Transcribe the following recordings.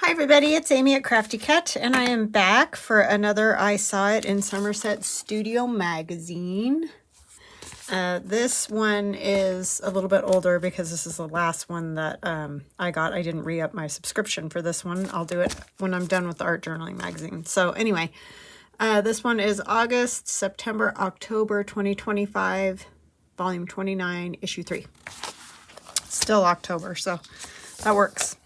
Hi everybody, it's Amy at Crafty Cat, and I am back for another I Saw It in Somerset Studio Magazine. This one is a little bit older because this is the last one that I got. I didn't re-up my subscription for this one. I'll do it when I'm done with the Art Journaling magazine. So anyway, this one is August, September, October 2025, volume 29, issue 3. Still October, so that works.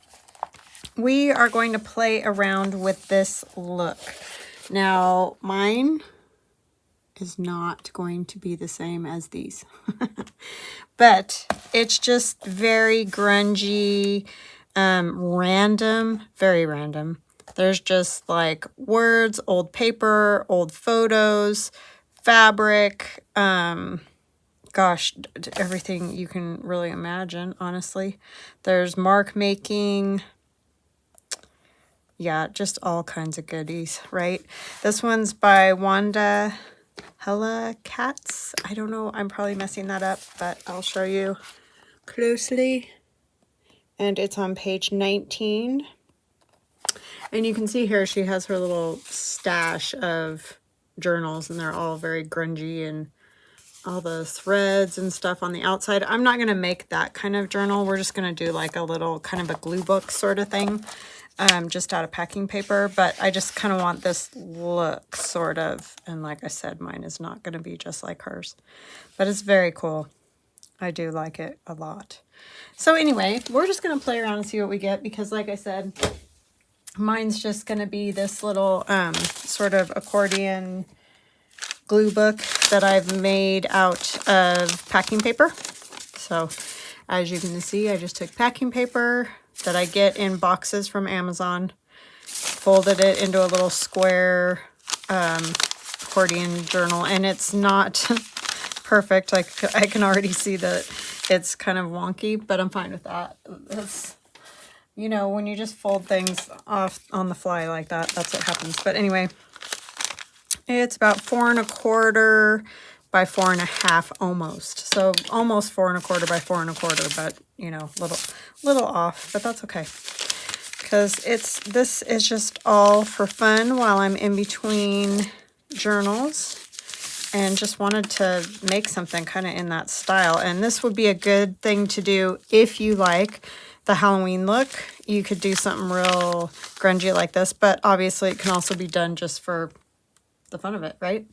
We are going to play around with this look. Now, mine is not going to be the same as these. But it's just very grungy, random, very random. There's just like words, old paper, old photos, fabric, gosh, everything you can really imagine, honestly. There's mark making. Yeah, just all kinds of goodies, right? This one's by Wanda Hela Katz. I don't know, I'm probably messing that up, but I'll show you closely. And it's on page 19. And you can see here she has her little stash of journals, and they're all very grungy and all the threads and stuff on the outside. I'm not going to make that kind of journal. We're just going to do like a little kind of a glue book sort of thing. Just out of packing paper, but I just kind of want this look, sort of. And like I said, mine is not going to be just like hers, but it's very cool. I do like it a lot. So anyway, we're just going to play around and see what we get, because like I said, mine's just going to be this little sort of accordion glue book that I've made out of packing paper. So as you can see, I just took packing paper that I get in boxes from Amazon, folded it into a little square accordion journal, and it's not perfect. Like, I can already see that it's kind of wonky, but I'm fine with that. It's, you know, when you just fold things off on the fly like that, that's what happens. But anyway, it's about 4 1/4 by 4 1/2 almost. So almost 4 1/4 by 4 1/4, but you know, little off, but that's okay. Because this is just all for fun while I'm in between journals, and just wanted to make something kind of in that style. And this would be a good thing to do if you like the Halloween look. You could do something real grungy like this, but obviously it can also be done just for the fun of it, right?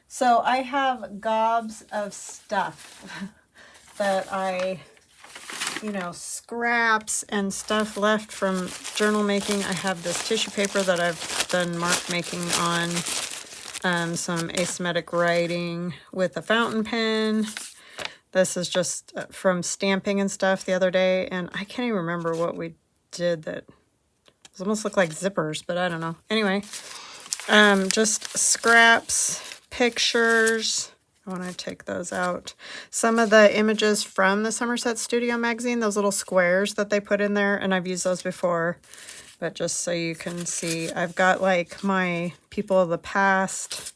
So I have gobs of stuff that I, you know, scraps and stuff left from journal making. I have this tissue paper that I've done mark making on, some asymmetric writing with a fountain pen. This is just from stamping and stuff the other day, and I can't even remember what we did that almost looked like zippers, but I don't know. Anyway, just scraps, pictures. I want to take those out. Some of the images from the Somerset Studio Magazine, those little squares that they put in there, and I've used those before, but just so you can see, I've got like my people of the past.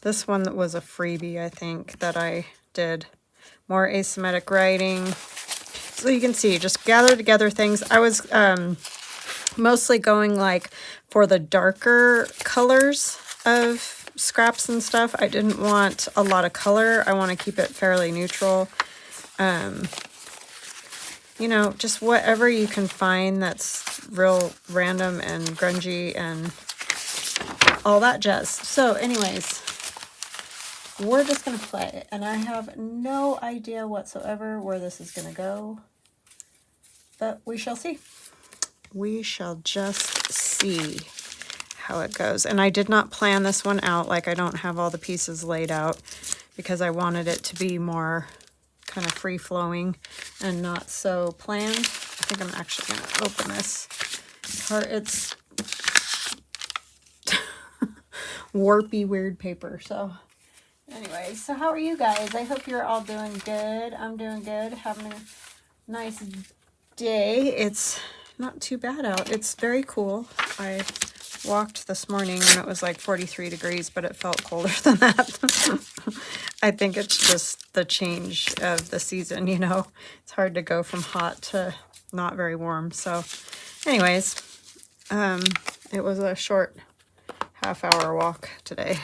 This one that was a freebie, I think, that I did. More asymmetric writing. So you can see, just gather together things. I was mostly going like for the darker colors of scraps and stuff. I didn't want a lot of color. I want to keep it fairly neutral. You know, just whatever you can find that's real random and grungy and all that jazz. So anyways, we're just going to play, and I have no idea whatsoever where this is going to go, but we shall see. We shall just see how it goes. And I did not plan this one out. Like, I don't have all the pieces laid out because I wanted it to be more kind of free-flowing and not so planned. I think I'm actually going to open this. It's warpy, weird paper. So anyway, so how are you guys? I hope you're all doing good. I'm doing good. Having a nice day. It's not too bad out. It's very cool. I walked this morning and it was like 43 degrees, but it felt colder than that. I think it's just the change of the season, you know. It's hard to go from hot to not very warm. So anyways, It was a short half-hour walk today.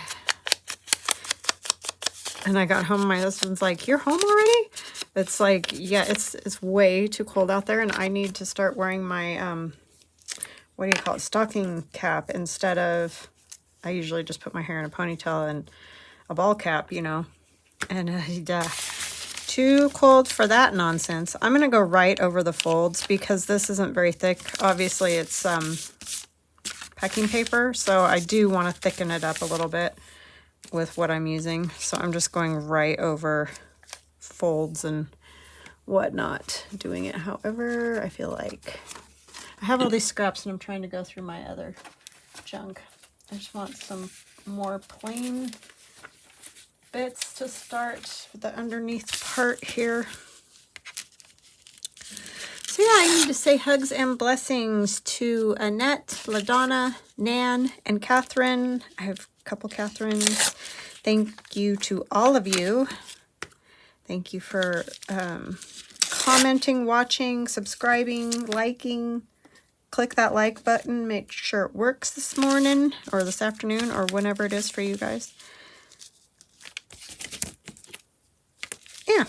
And I got home, my husband's like, "You're home already?" It's like, yeah, it's way too cold out there, and I need to start wearing my, what do you call it, stocking cap instead of, I usually just put my hair in a ponytail and a ball cap, you know. And too cold for that nonsense. I'm going to go right over the folds because this isn't very thick. Obviously, it's packing paper, so I do want to thicken it up a little bit with what I'm using. So I'm just going right over folds and whatnot, doing it however I feel like. I have all these scraps and I'm trying to go through my other junk. I just want some more plain bits to start with the underneath part here. So yeah, I need to say hugs and blessings to Annette, LaDonna, Nan, and Catherine. I have a couple Catherines. Thank you to all of you. Thank you for commenting, watching, subscribing, liking. Click that like button. Make sure it works this morning or this afternoon or whenever it is for you guys. Yeah.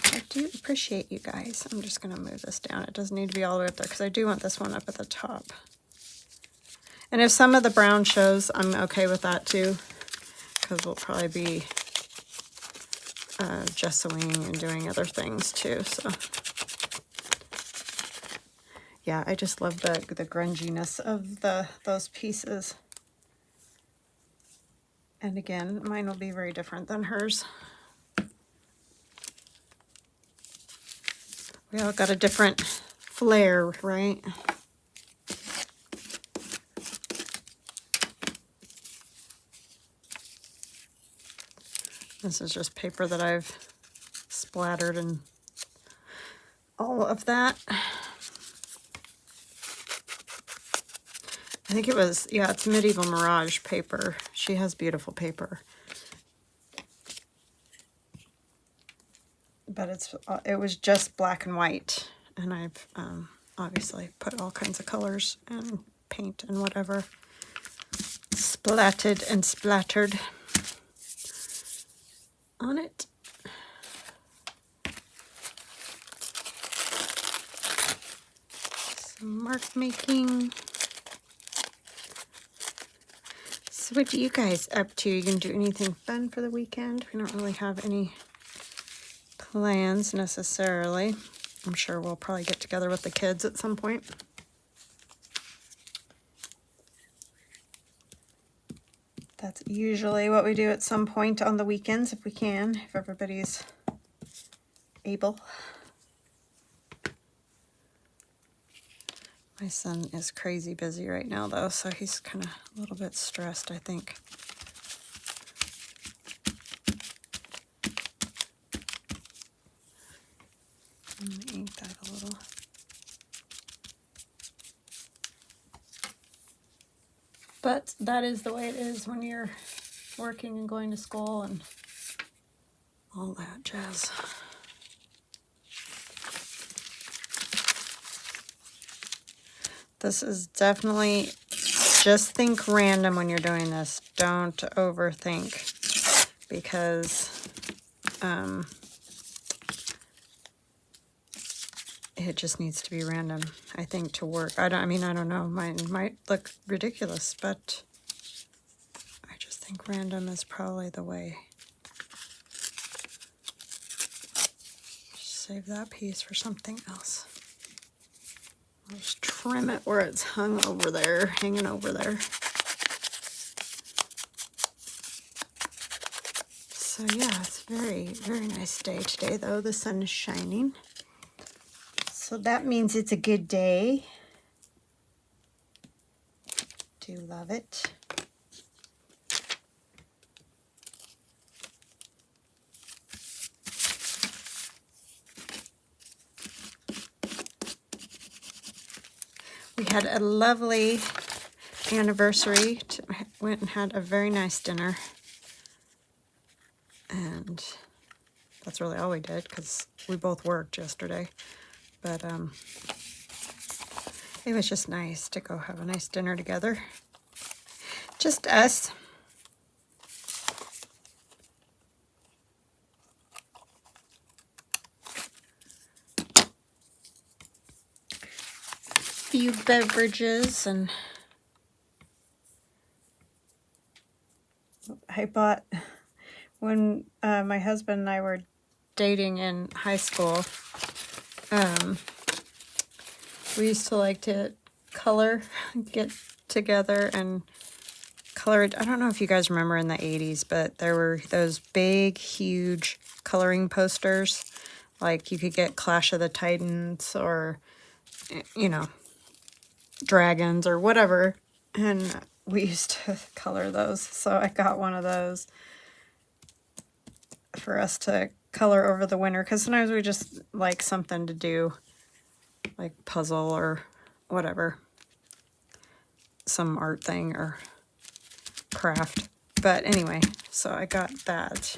I do appreciate you guys. I'm just going to move this down. It doesn't need to be all the way up there because I do want this one up at the top. And if some of the brown shows, I'm okay with that too, because we'll probably be gessoing and doing other things too. So yeah, I just love the grunginess of those pieces. And again, mine will be very different than hers. We all got a different flair, right? This is just paper that I've splattered and all of that. I think it was, yeah, it's Medieval Mirage paper. She has beautiful paper. But it was just black and white. And I've obviously put all kinds of colors and paint and whatever. Splatted and splattered on it. Some mark making. So what are you guys up to? You gonna do anything fun for the weekend? We don't really have any plans necessarily. I'm sure we'll probably get together with the kids at some point. That's usually what we do at some point on the weekends if we can, if everybody's able. My son is crazy busy right now though, so he's kind of a little bit stressed, I think. I'm gonna ink that a little. But that is the way it is when you're working and going to school and all that jazz. This is definitely, just think random when you're doing this. Don't overthink, because it just needs to be random, I think, to work. I don't know. Mine might look ridiculous, but I just think random is probably the way. Save that piece for something else. I'll just trim it where it's hanging over there. So yeah, it's a very, very nice day today, though. The sun is shining. So that means it's a good day. Do love it. We had a lovely anniversary. Went and had a very nice dinner. And that's really all we did because we both worked yesterday. But It was just nice to go have a nice dinner together. Just us. Few beverages, and I bought, when my husband and I were dating in high school, we used to like to get together and color. I don't know if you guys remember in the 80s, but there were those big, huge coloring posters. Like you could get Clash of the Titans or, you know, dragons or whatever. And we used to color those. So I got one of those for us to color over the winter. Because sometimes we just like something to do, like puzzle or whatever. Some art thing or craft. But anyway, so I got that.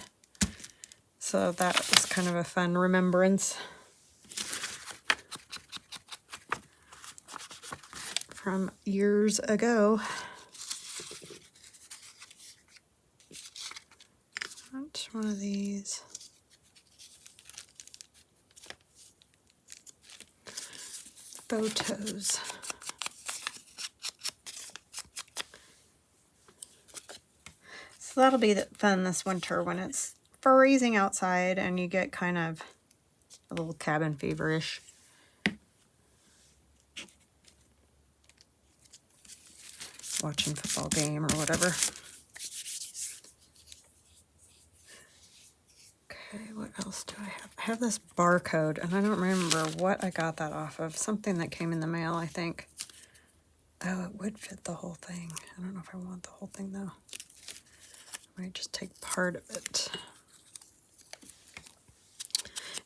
So that was kind of a fun remembrance from years ago. What's one of these? Photos. So that'll be fun this winter when it's freezing outside and you get kind of a little cabin feverish. Watching football game or whatever. Okay, what else do I have? I have this barcode and I don't remember what I got that off of. Something that came in the mail, I think. Oh, it would fit the whole thing. I don't know if I want the whole thing though. I might just take part of it.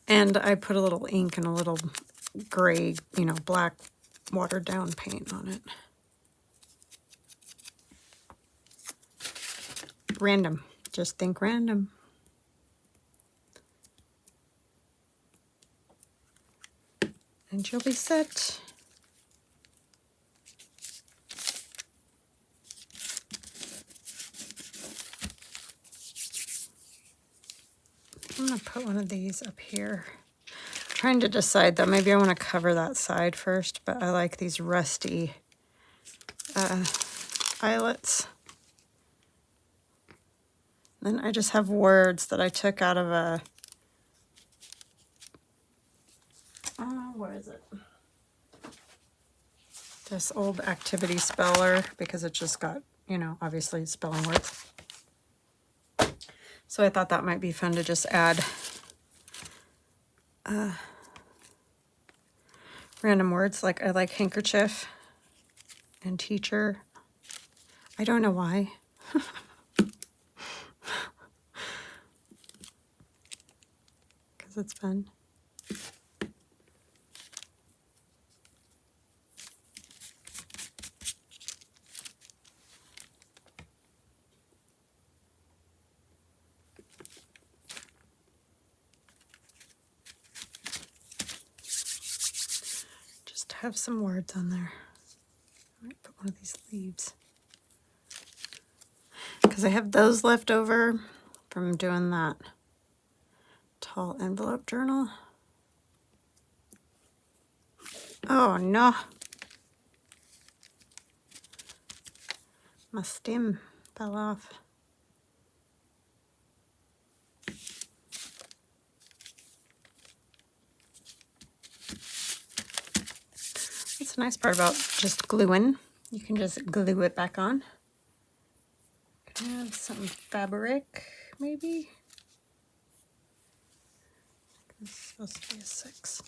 And I put a little ink and a little gray, you know, black watered down paint on it. Random. Just think random. And you'll be set. I'm going to put one of these up here. I'm trying to decide though, maybe I want to cover that side first, but I like these rusty eyelets. Then I just have words that I took out of a, what is it? This old activity speller, because it just got, you know, obviously spelling words. So I thought that might be fun to just add random words. Like I like handkerchief and teacher. I don't know why. Because it's fun. Have some words on there. I might put one of these leaves because I have those left over from doing that tall envelope journal. Oh no, my stem fell off. That's a nice part about just gluing. You can just glue it back on. Have some fabric, maybe. It's supposed to be a 6.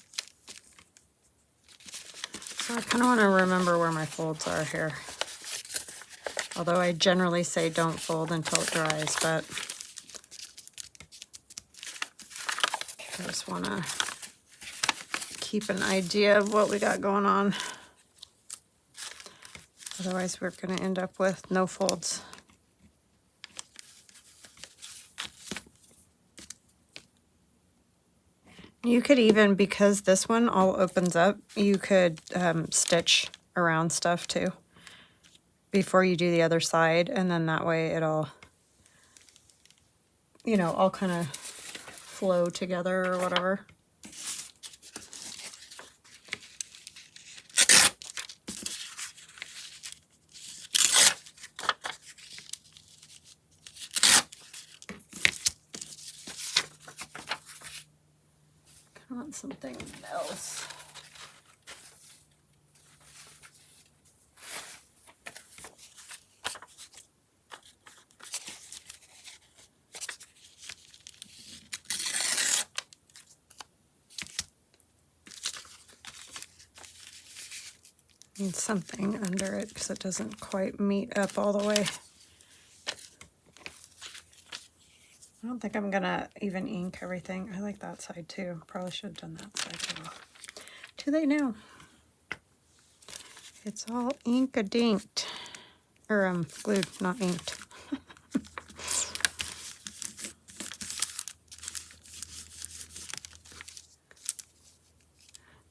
So I kind of want to remember where my folds are here. Although I generally say don't fold until it dries, but I just want to keep an idea of what we got going on. Otherwise, we're going to end up with no folds. You could even, because this one all opens up, you could stitch around stuff too before you do the other side, and then that way it'll, you know, all kind of flow together or whatever. I want something else. Need something under it because it doesn't quite meet up all the way. I don't think I'm gonna even ink everything. I like that side too. Probably should have done that side too. Too late now. It's all ink-a-dinked. Or glued, not inked.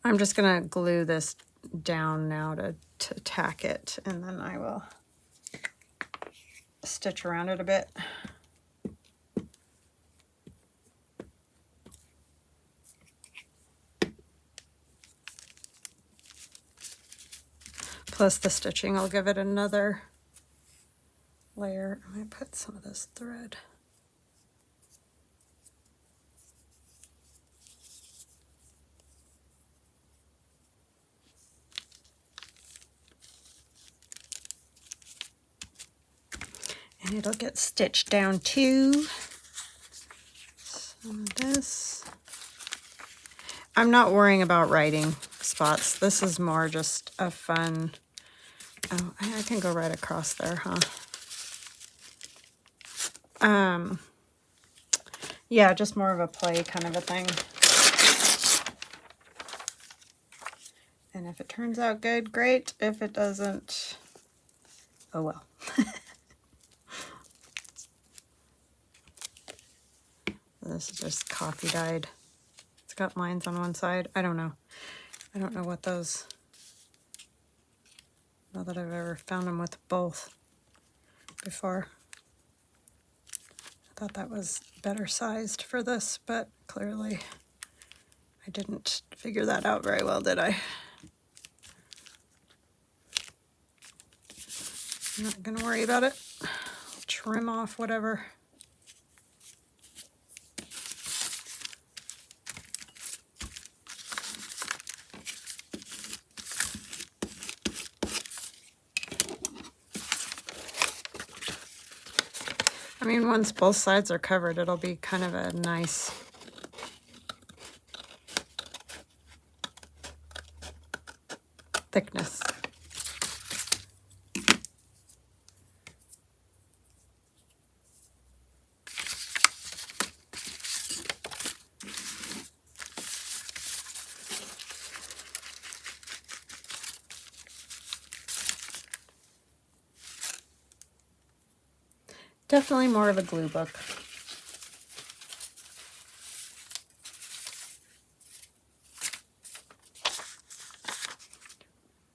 I'm just gonna glue this down now to tack it, and then I will stitch around it a bit. Plus the stitching, I'll give it another layer. I might put some of this thread. And it'll get stitched down too. Some of this. I'm not worrying about writing spots. This is more just a fun, oh, I can go right across there, huh? Yeah, just more of a play kind of a thing. And if it turns out good, great. If it doesn't, oh well. This is just coffee dyed. It's got lines on one side. I don't know. I don't know what those, not that I've ever found them with both before. I thought that was better sized for this, but clearly I didn't figure that out very well, did I? I'm not gonna worry about it. I'll trim off whatever. I mean, once both sides are covered, it'll be kind of a nice thickness. Definitely more of a glue book.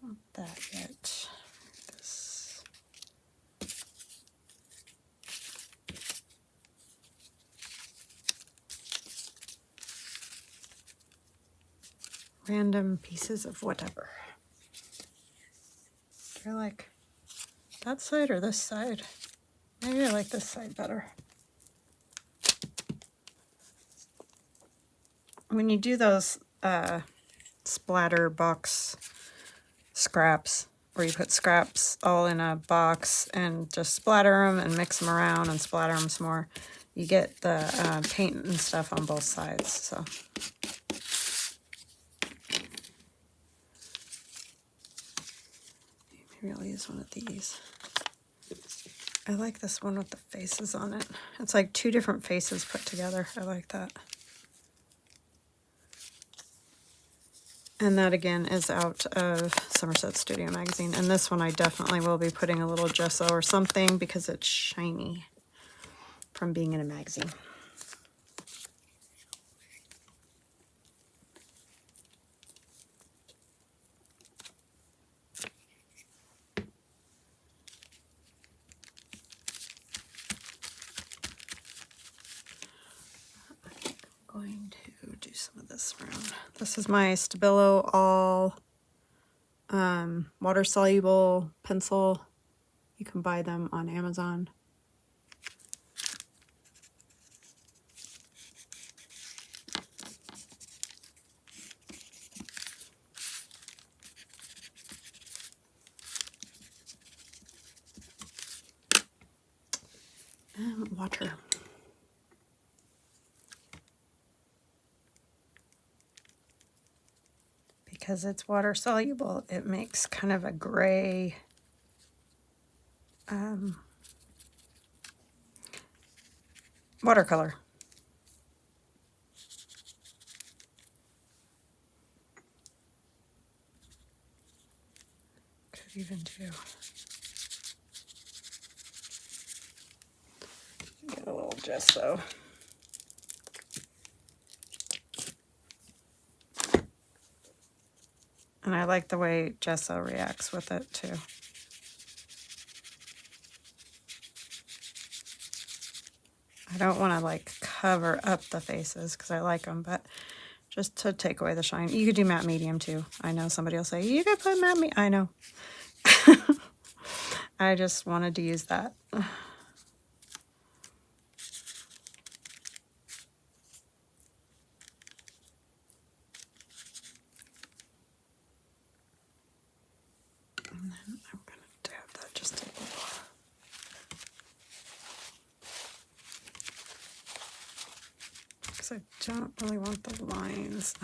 Not that yet. This. Random pieces of whatever. Do I like that side or this side? Maybe I like this side better. When you do those splatter box scraps, where you put scraps all in a box and just splatter them and mix them around and splatter them some more, you get the paint and stuff on both sides. So maybe I'll use one of these. I like this one with the faces on it. It's like two different faces put together. I like that. And that again is out of Somerset Studio Magazine. And this one I definitely will be putting a little gesso or something because it's shiny from being in a magazine. This is my Stabilo all water soluble pencil. You can buy them on Amazon. And water. Because it's water soluble, it makes kind of a gray watercolor. Could even do get a little gesso. And I like the way gesso reacts with it too. I don't want to like cover up the faces because I like them, but just to take away the shine. You could do matte medium too. I know somebody will say, you could put matte medium. I know. I just wanted to use that. And then I'm going to dab that just a little. Because I don't really want the lines.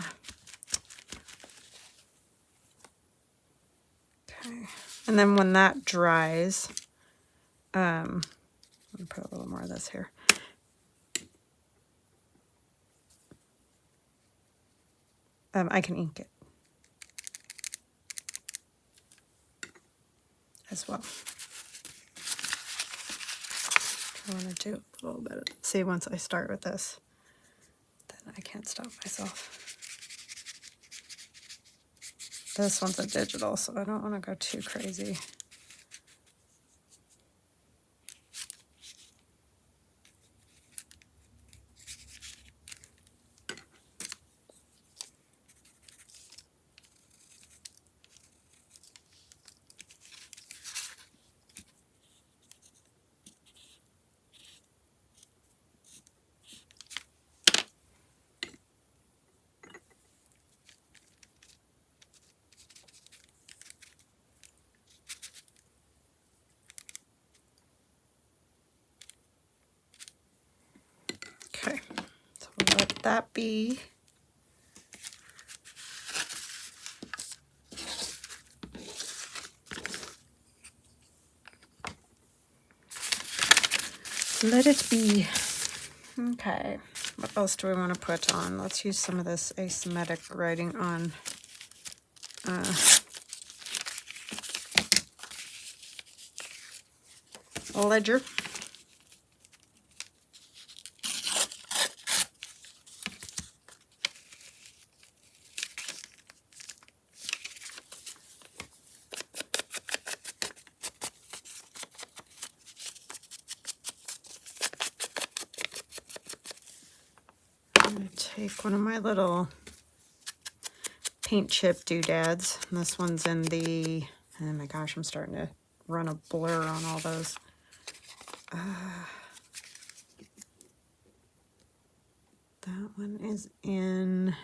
Okay. And then when that dries, I'm going to put a little more of this here. I can ink it as well. I want to do a little bit of, see, once I start with this, then I can't stop myself. This one's a digital, so I don't want to go too crazy. Okay, so we'll let that be. Let it be. Okay, what else do we want to put on? Let's use some of this asymmetric writing on a ledger. Take one of my little paint chip doodads. And this one's in the, oh my gosh, I'm starting to run a blur on all those. That one is in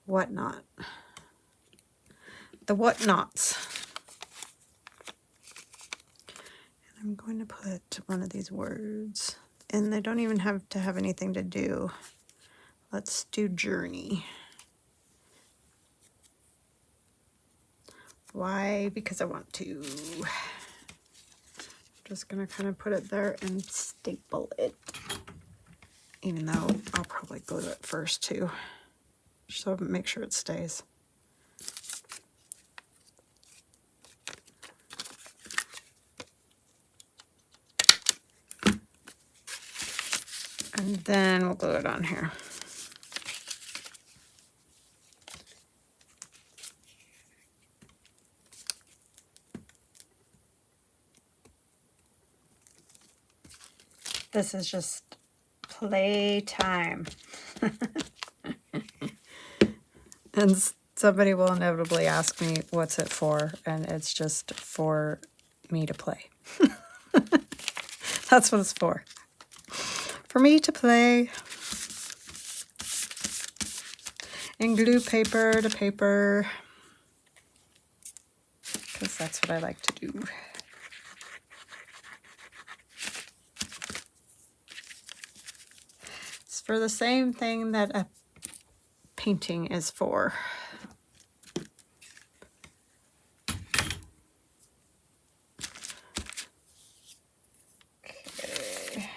Whatnot. The Whatnots. And I'm going to put one of these words. And they don't even have to have anything to do. Let's do journey. Why? Because I want to. I'm just going to kind of put it there and staple it. Even though I'll probably glue it first too. So make sure it stays. And then we'll glue it on here. This is just play time. And somebody will inevitably ask me, what's it for? And it's just for me to play. That's what it's for. For me to play. And glue paper to paper. Because that's what I like to do. It's for the same thing that a painting is for. Okay.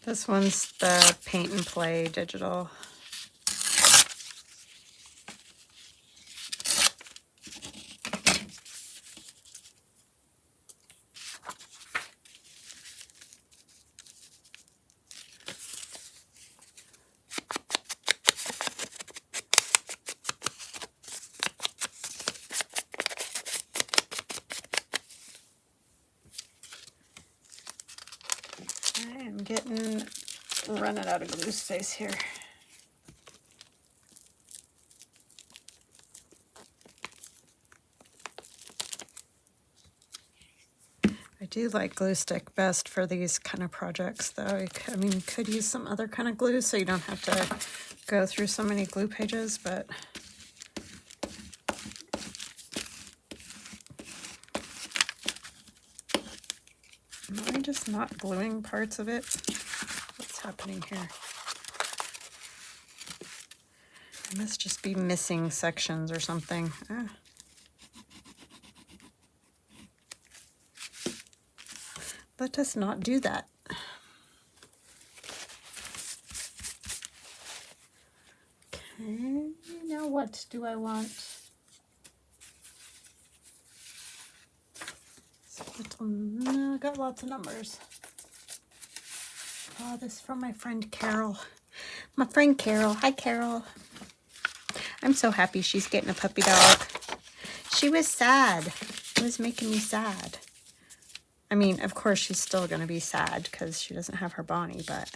This one's the Paint and Play digital. I am running out of glue space here. I do like glue stick best for these kind of projects, though. I mean, you could use some other kind of glue so you don't have to go through so many glue pages, but am I just not gluing parts of it? What's happening here? I must just be missing sections or something. Let us not do that. Okay, now what do I want? No, I got lots of numbers. Oh, this is from my friend Carol. My friend Carol. Hi, Carol. I'm so happy she's getting a puppy dog. She was sad. It was making me sad. I mean, of course, she's still going to be sad because she doesn't have her Bonnie, but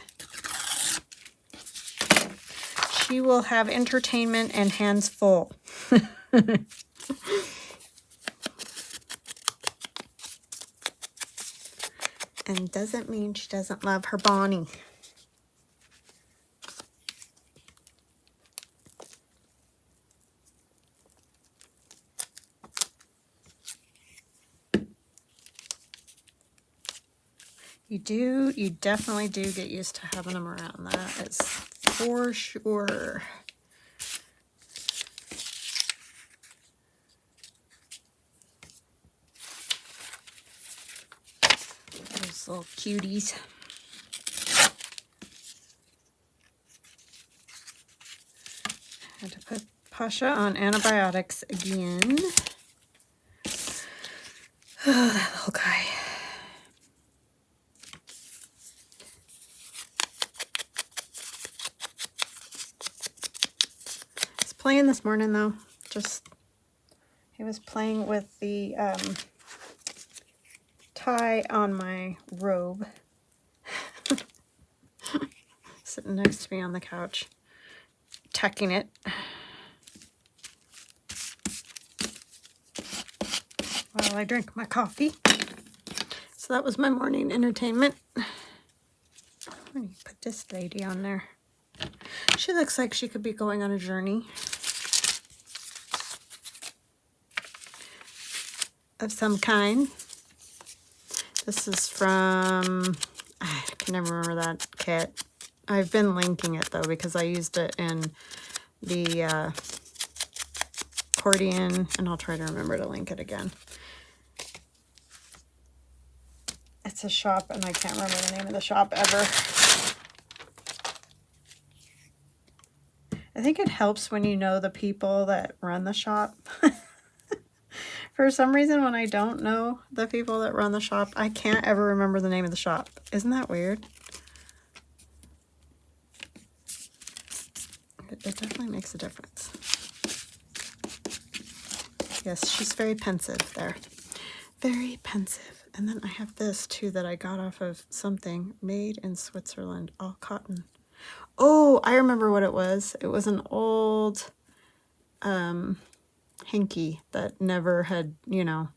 she will have entertainment and hands full. And doesn't mean she doesn't love her Bonnie. You definitely do get used to having them around. That is for sure. Those little cuties. Had to put Pasha on antibiotics again. Oh, that little guy. Playing this morning though, he was playing with the tie on my robe, sitting next to me on the couch, tucking it. While I drink my coffee. So that was my morning entertainment. I'm gonna put this lady on there. She looks like she could be going on a journey of some kind. This is from, I can never remember that kit. I've been linking it though because I used it in the accordion, and I'll try to remember to link it again. It's a shop and I can't remember the name of the shop ever. I think it helps when you know the people that run the shop. For some reason, when I don't know the people that run the shop, I can't ever remember the name of the shop. Isn't that weird? It definitely makes a difference. Yes, she's very pensive there. Very pensive. And then I have this too that I got off of something made in Switzerland, all cotton. Oh, I remember what it was. It was an old hanky that never had, you know,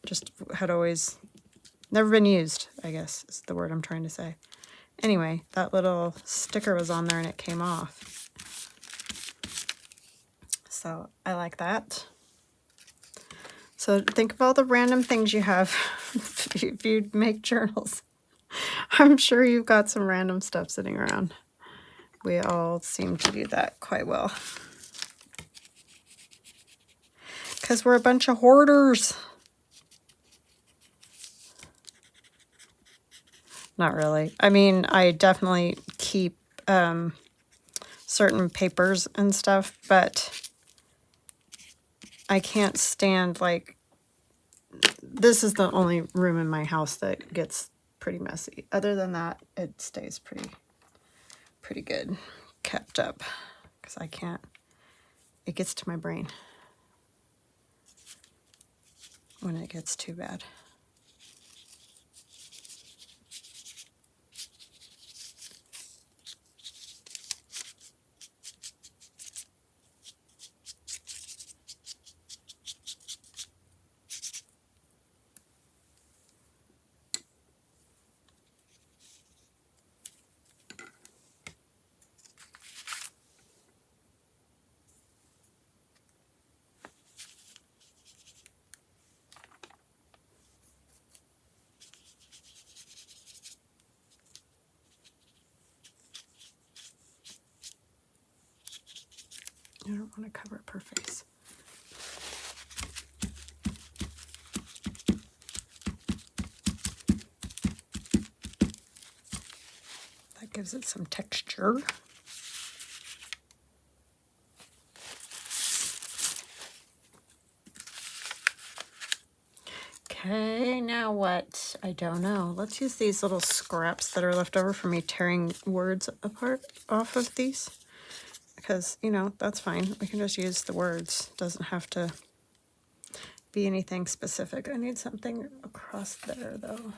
just had always never been used, I guess is the word I'm trying to say. Anyway, that little sticker was on there and it came off. So I like that. So think of all the random things you have if you make journals. I'm sure you've got some random stuff sitting around. We all seem to do that quite well. Because we're a bunch of hoarders. Not really. I mean, I definitely keep certain papers and stuff, but I can't stand, like, this is the only room in my house that gets pretty messy. Other than that, it stays pretty good kept up, because I can't, it gets to my brain when it gets too bad. I don't want to cover up her face. That gives it some texture. Okay, now what? I don't know. Let's use these little scraps that are left over for me tearing words apart off of these. Because, you know, that's fine. We can just use the words. Doesn't have to be anything specific. I need something across there, though.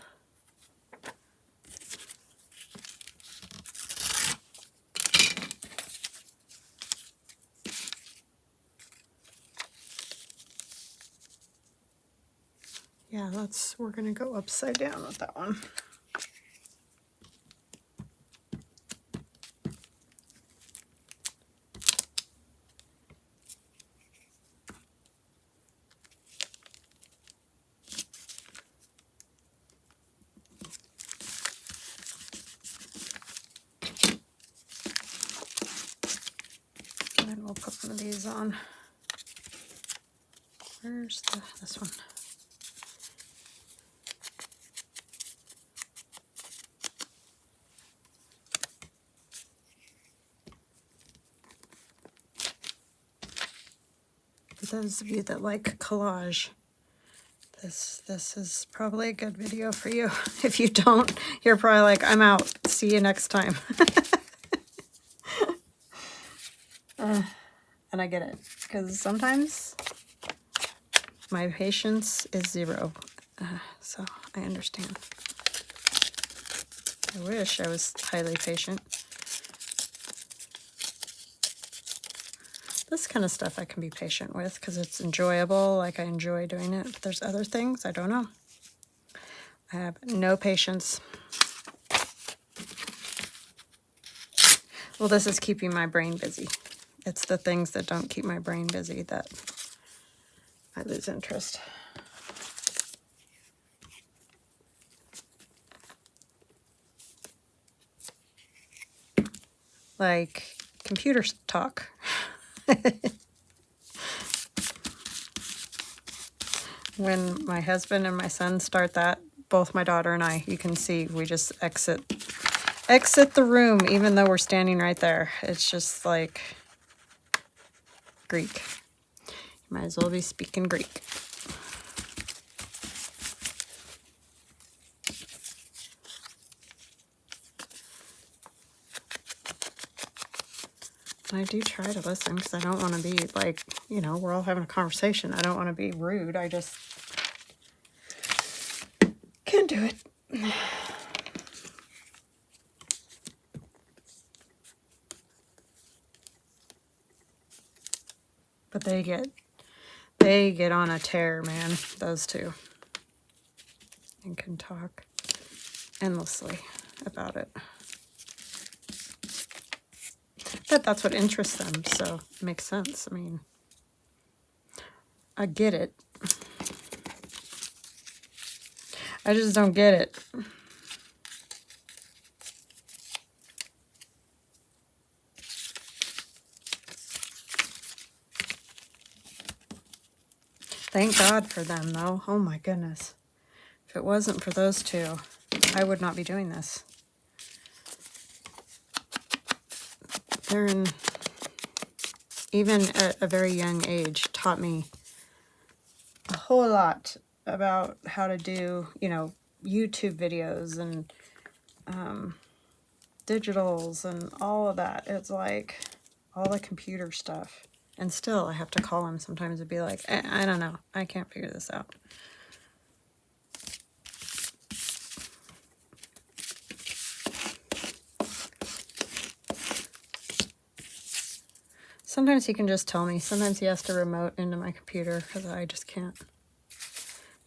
Yeah, we're gonna go upside down with that one. And then we'll put one of these on. Where's this one? For those of you that like collage, this is probably a good video for you. If you don't, you're probably like, I'm out. See you next time. And I get it, because sometimes my patience is zero. So I understand. I wish I was highly patient. This kind of stuff I can be patient with because it's enjoyable, like I enjoy doing it. But there's other things, I don't know. I have no patience. Well, this is keeping my brain busy. It's the things that don't keep my brain busy that I lose interest. Like computer talk. When my husband and my son start that, both my daughter and I, you can see we just exit the room even though we're standing right there. It's just like Greek. You might as well be speaking Greek. I do try to listen because I don't want to be like, you know, we're all having a conversation. I don't want to be rude. I just, do it. But they get on a tear, man, those two. And can talk endlessly about it. But that's what interests them, so it makes sense. I mean, I get it. I just don't get it. Thank God for them, though. Oh my goodness. If it wasn't for those two, I would not be doing this. They're in, even at a very young age, taught me a whole lot about how to do, you know, YouTube videos and digitals and all of that. It's like all the computer stuff. And still, I have to call them sometimes and be like, I don't know. I can't figure this out. Sometimes he can just tell me. Sometimes he has to remote into my computer because I just can't.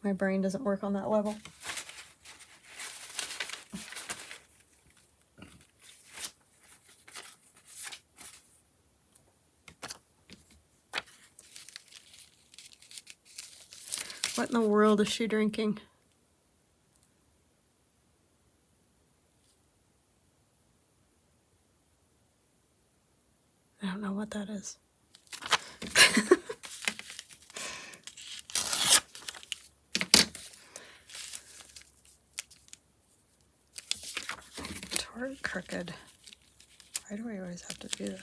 My brain doesn't work on that level. What in the world is she drinking? I don't know what that is. Tart crooked. Why do I always have to do that?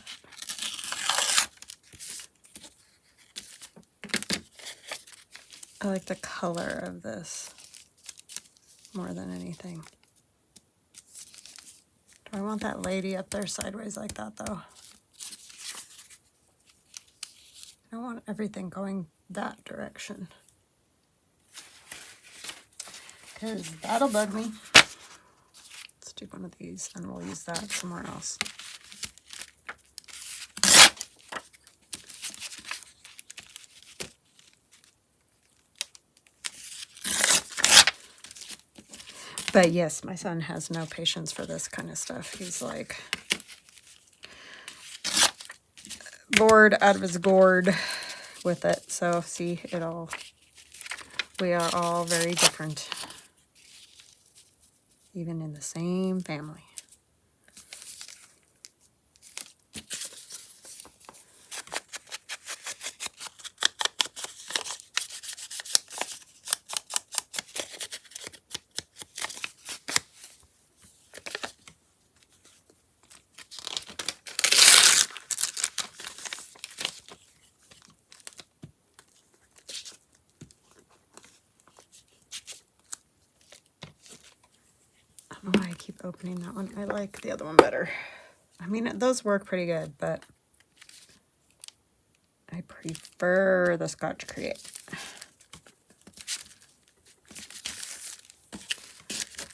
I like the color of this more than anything. Do I want that lady up there sideways like that, though? I don't want everything going that direction, because that'll bug me. Let's do one of these, and we'll use that somewhere else. But yes, my son has no patience for this kind of stuff. He's like bored out of his gourd with it. So see, we are all very different, even in the same family. I don't know why I keep opening that one. I like the other one better. I mean, those work pretty good, but I prefer the Scotch Create.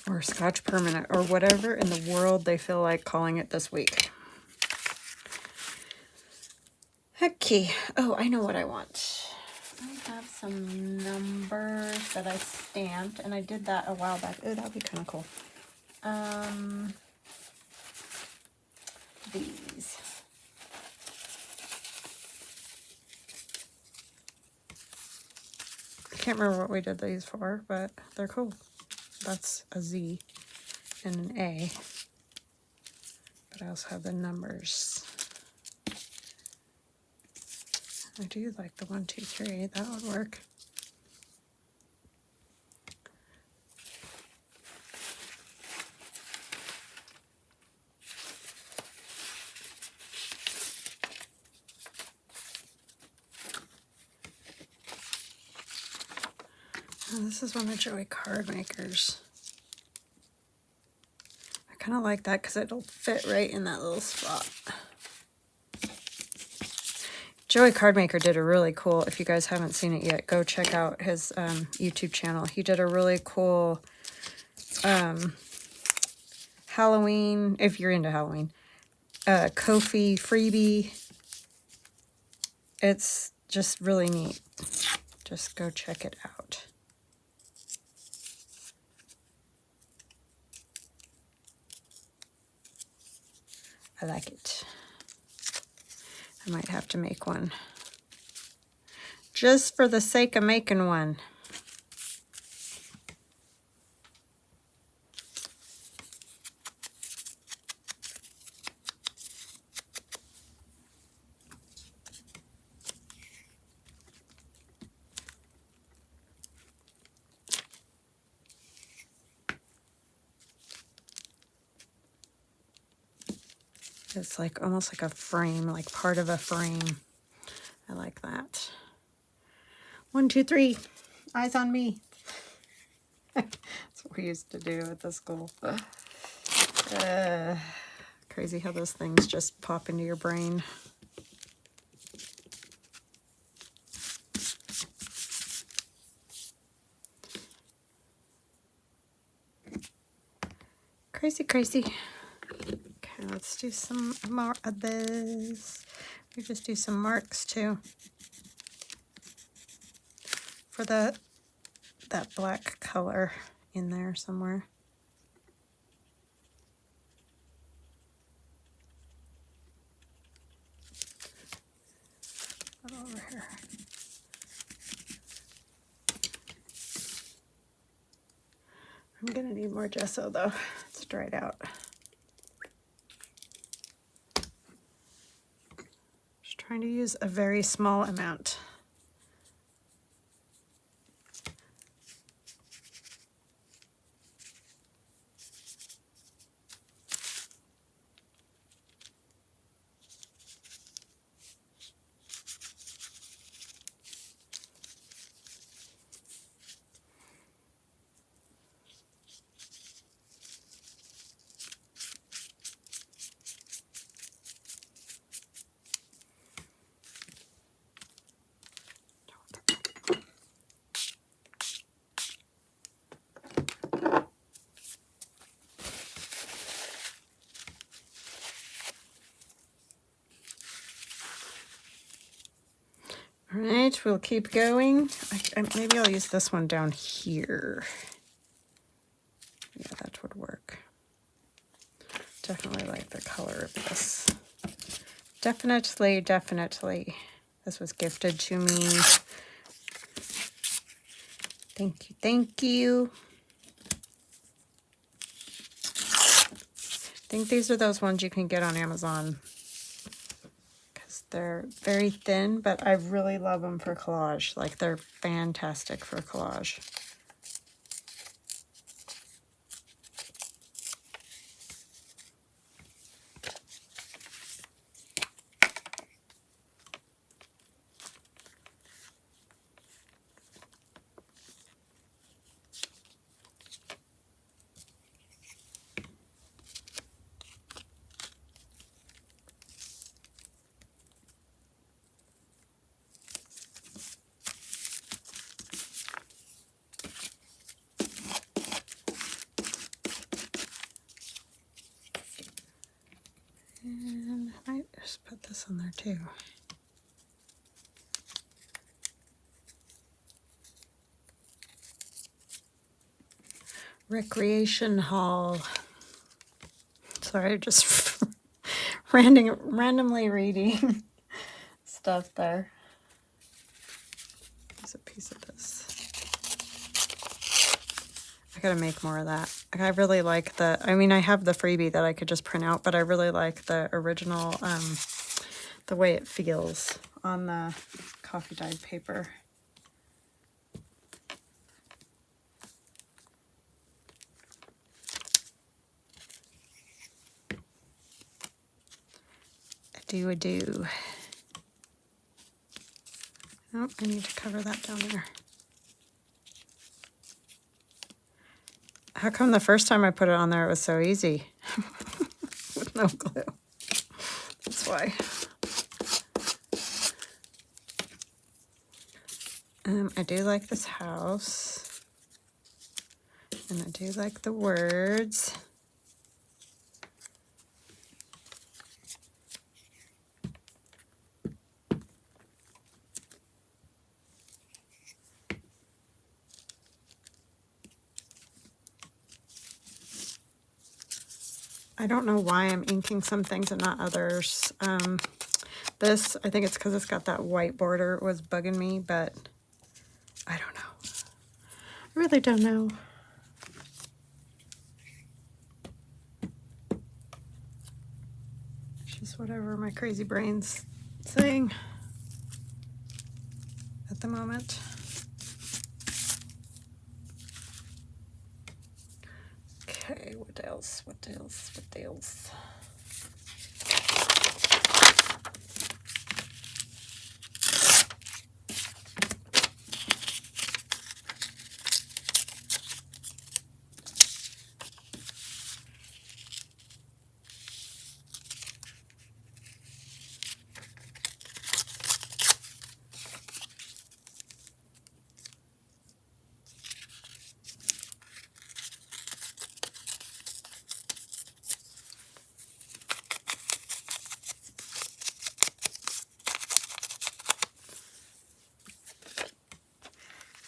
Or Scotch Permanent, or whatever in the world they feel like calling it this week. Okay. Oh, I know what I want. I have some numbers that I stamped, and I did that a while back. Oh, that would be kind of cool. These. I can't remember what we did these for, but they're cool. That's a Z and an A. But I also have the numbers. I do like the 1, 2, 3. That would work. Oh, this is one of Joey card makers. I kind of like that because it'll fit right in that little spot. Joey Cardmaker did a really cool, if you guys haven't seen it yet, go check out his YouTube channel. He did a really cool Halloween, if you're into Halloween, Ko-fi freebie. It's just really neat. Just go check it out. I like it. I might have to make one. Just for the sake of making one. It's like almost like a frame, like part of a frame. I like that. 1, 2, 3. Eyes on me. That's what we used to do at the school. Crazy how those things just pop into your brain. Crazy, crazy. Okay, let's do some more of this. We just do some marks too. For that black color in there somewhere. Over here. I'm gonna need more gesso though. It's dried out. Just trying to use a very small amount. All right, we'll keep going. Maybe I'll use this one down here. Yeah, that would work. Definitely like the color of this. Definitely, definitely. This was gifted to me. Thank you, thank you. I think these are those ones you can get on Amazon. They're very thin, but I really love them for collage. Like, they're fantastic for collage. And I might just put this on there too. Recreation Hall. Sorry, just randomly reading stuff there. There's a piece of this. I gotta make more of that. I really like the, I mean, I have the freebie that I could just print out, but I really like the original, the way it feels on the coffee dyed paper. I do. Oh, I need to cover that down there. How come the first time I put it on there it was so easy? With no glue. That's why. I do like this house. And I do like the words. I don't know why I'm inking some things and not others. This, I think it's because it's got that white border. It was bugging me, but I don't know. I really don't know. It's just whatever my crazy brain's saying at the moment. Okay, what else? What else? What else?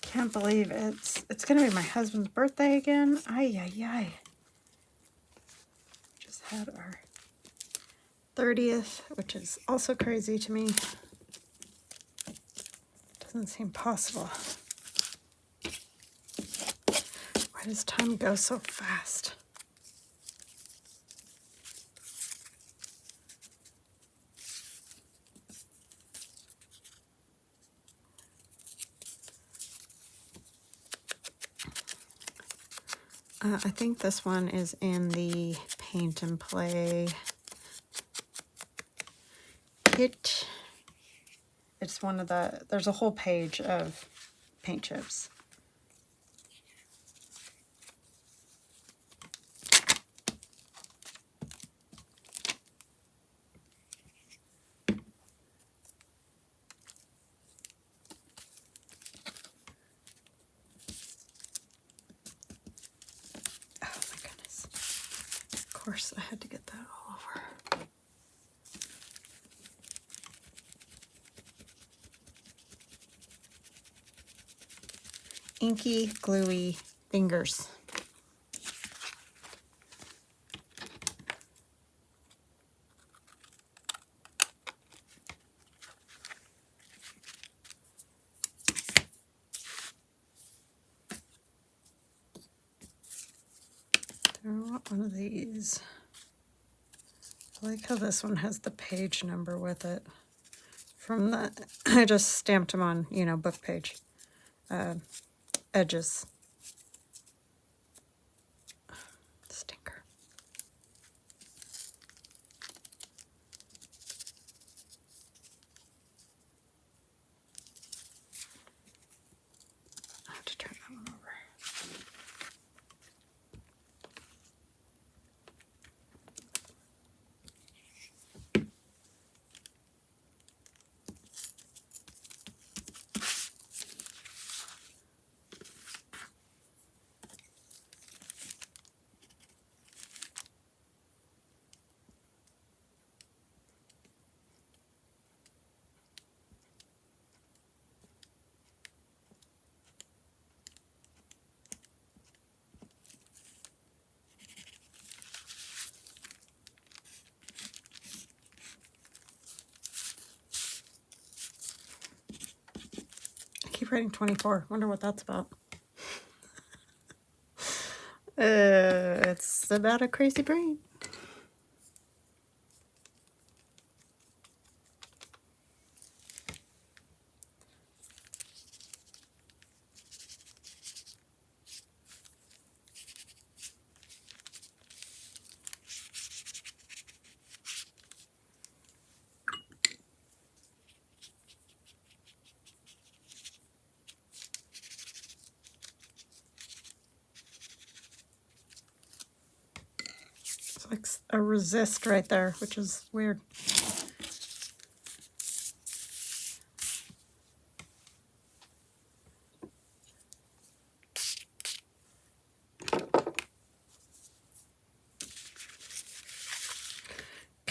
Can't believe it's gonna be my husband's birthday again. Ay ay ay. Just had our 30th, which is also crazy to me. Doesn't seem possible. Why does time go so fast? I think this one is in the Paint and Play kit. It's one of the, there's a whole page of paint chips. Oh my goodness. Of course, I had to get that all over. Inky, gluey fingers. I want one of these. I like how this one has the page number with it. From the, I just stamped them on, you know, book page edges. Stinker. I have to turn that one over. Keep writing 24. Wonder what that's about. It's about a crazy brain. It's like a resist right there, which is weird.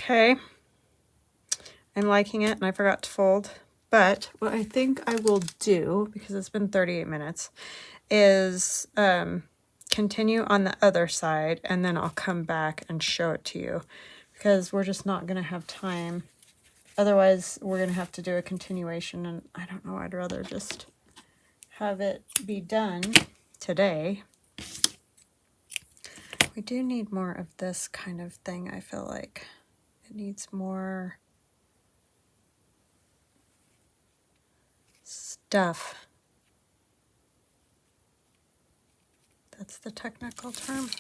Okay. I'm liking it, and I forgot to fold. But what I think I will do, because it's been 38 minutes, is continue on the other side, and then I'll come back and show it to you, because we're just not going to have time. Otherwise, we're going to have to do a continuation, and I don't know, I'd rather just have it be done today. We do need more of this kind of thing, I feel like. It needs more stuff. That's the technical term.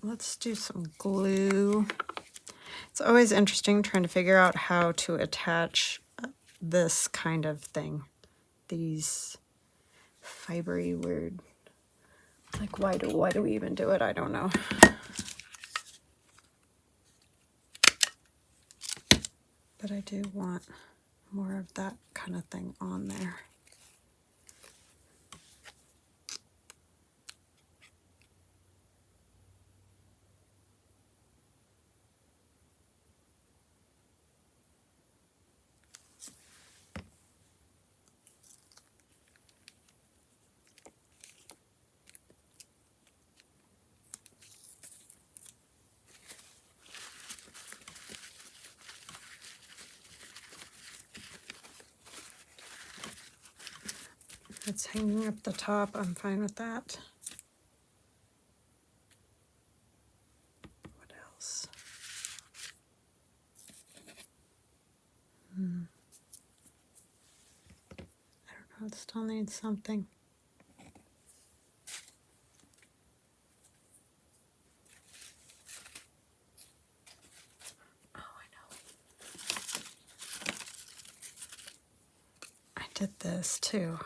Let's do some glue. It's always interesting trying to figure out how to attach this kind of thing. These fibery weird, like why do we even do it? I don't know. But I do want more of that kind of thing on there. It's hanging up the top. I'm fine with that. What else? I don't know. It still needs something. Oh, I know. I did this too.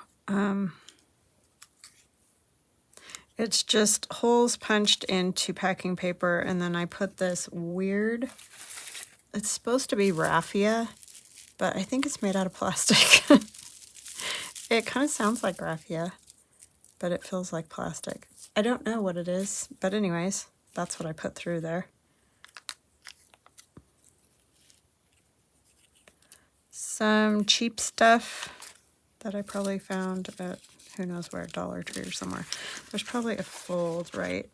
It's just holes punched into packing paper, and then I put this weird, it's supposed to be raffia, but I think it's made out of plastic. It kind of sounds like raffia, but it feels like plastic. I don't know what it is, but anyways, that's what I put through there. Some cheap stuff that I probably found at who knows where, Dollar Tree or somewhere. There's probably a fold right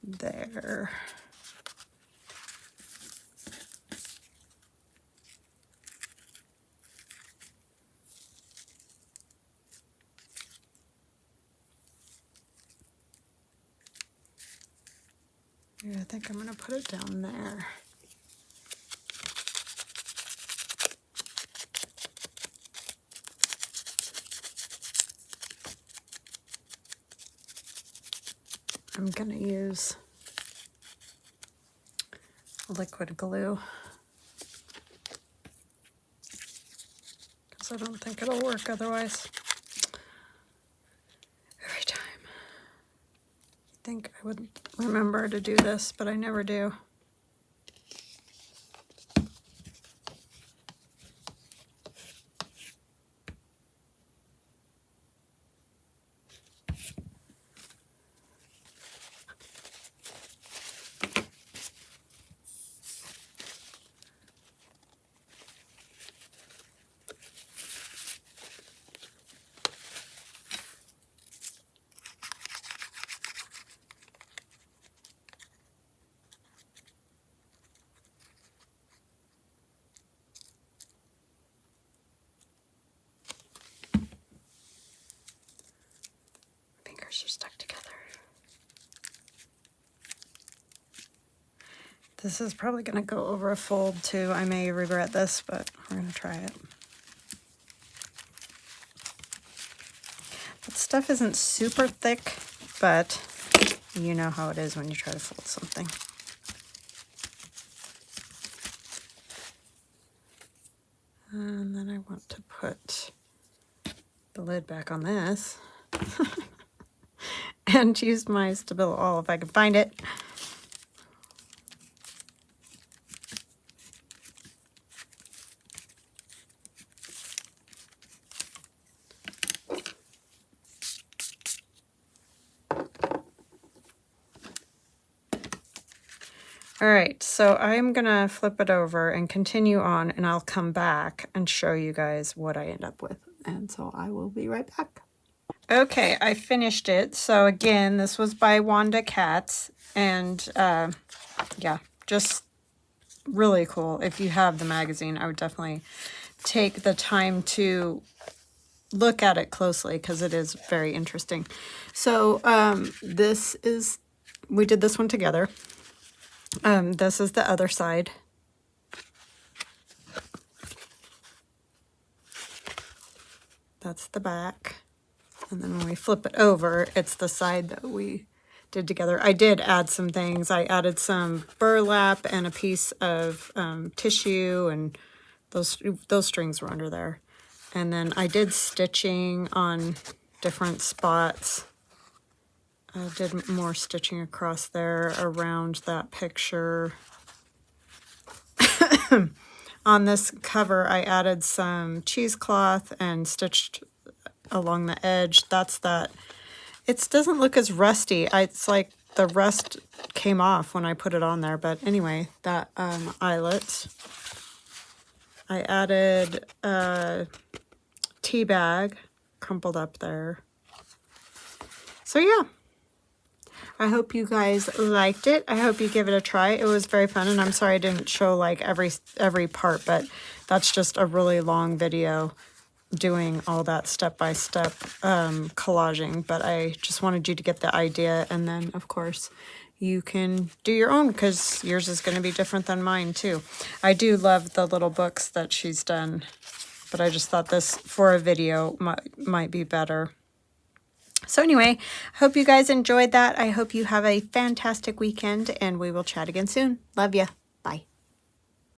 there. Yeah, I think I'm going to put it down there. I'm going to use liquid glue because I don't think it'll work otherwise. Every time. I think I would remember to do this, but I never do. Fingers are stuck together. This is probably going to go over a fold too. I may regret this, but we're going to try it. That stuff isn't super thick, but you know how it is when you try to fold something. And then I want to put the lid back on this and use my Stabilo All if I can find it. All right, so I'm gonna flip it over and continue on, and I'll come back and show you guys what I end up with. And so I will be right back. Okay, I finished it. So again, this was by Wanda Katz, and yeah, just really cool. If you have the magazine, I would definitely take the time to look at it closely because it is very interesting. So we did this one together. This is the other side. That's the back. And then when we flip it over, it's the side that we did together. I did add some things. I added some burlap and a piece of tissue, and those strings were under there. And then I did stitching on different spots. I did more stitching across there around that picture. On this cover, I added some cheesecloth and stitched along the edge. That's that. It doesn't look as rusty. It's like the rust came off when I put it on there. But anyway, that eyelet. I added a tea bag crumpled up there. So yeah. I hope you guys liked it. I hope you give it a try. It was very fun, and I'm sorry I didn't show like every part, but that's just a really long video doing all that step-by-step collaging. But I just wanted you to get the idea, and then of course you can do your own because yours is going to be different than mine too. I do love the little books that she's done, but I just thought this for a video might be better. So anyway, hope you guys enjoyed that. I hope you have a fantastic weekend, and we will chat again soon. Love ya.